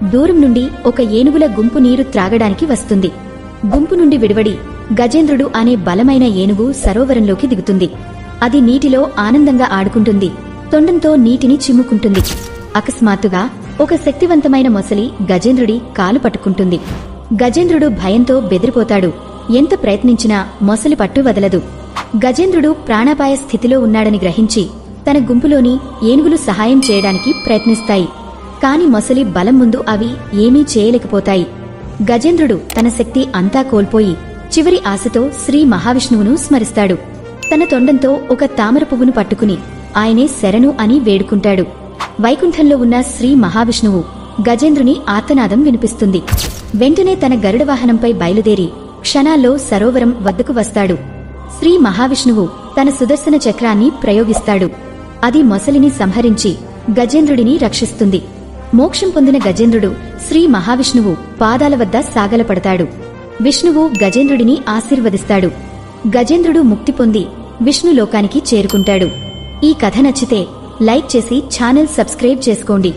దూరం నుండి ఒక ఏనుగుల గుంపు నీరు త్రాగడానికి వస్తుంది. గుంపు నుండి విడివడి గజేంద్రుడు అనే బలమైన ఏనుగు సరోవరంలోకి దిగుతుంది. అది నీటిలో ఆనందంగా ఆడుకుంటుంది. తొండంతో నీటిని చిమ్ముకుంటుంది. అకస్మాత్తుగా ఒక శక్తివంతమైన మొసలి గజేంద్రుడి కాలు పట్టుకుంటుంది. గజేంద్రుడు భయంతో బెదిరిపోతాడు. ఎంత ప్రయత్నించినా మొసలి పట్టు వదలదు. గజేంద్రుడు ప్రాణాపాయ స్థితిలో ఉన్నాడని గ్రహించి తన గుంపులోని ఏనుగులు సహాయం చేయడానికి ప్రయత్నిస్తాయి. కాని మొసలి బలం ముందు అవి ఏమీ చేయలేకపోతాయి. గజేంద్రుడు తన శక్తి అంతా కోల్పోయి చివరి ఆశతో శ్రీ మహావిష్ణువును స్మరిస్తాడు. తన తొండంతో ఒక తామర పువ్వును పట్టుకుని ఆయనే శరణు అని వేడుకుంటాడు. వైకుంఠంలో ఉన్న శ్రీ మహావిష్ణువు గజేంద్రుని ఆర్తనాదం వినిపిస్తుంది. వెంటనే తన గరుడ వాహనంపై బయలుదేరి క్షణాల్లో సరోవరం వద్దకు వస్తాడు. శ్రీ మహావిష్ణువు తన సుదర్శన చక్రాన్ని ప్రయోగిస్తాడు. అది మొసలిని సంహరించి గజేంద్రుడిని రక్షిస్తుంది. మోక్షం పొందిన గజేంద్రుడు శ్రీ మహావిష్ణువు పాదాల వద్ద సాగలపడతాడు. విష్ణువు గజేంద్రుడిని ఆశీర్వదిస్తాడు. గజేంద్రుడు ముక్తి పొంది విష్ణులోకానికి చేరుకుంటాడు. ఈ కథ నచ్చితే లైక్ చేసి ఛానల్ సబ్స్క్రైబ్ చేసుకోండి.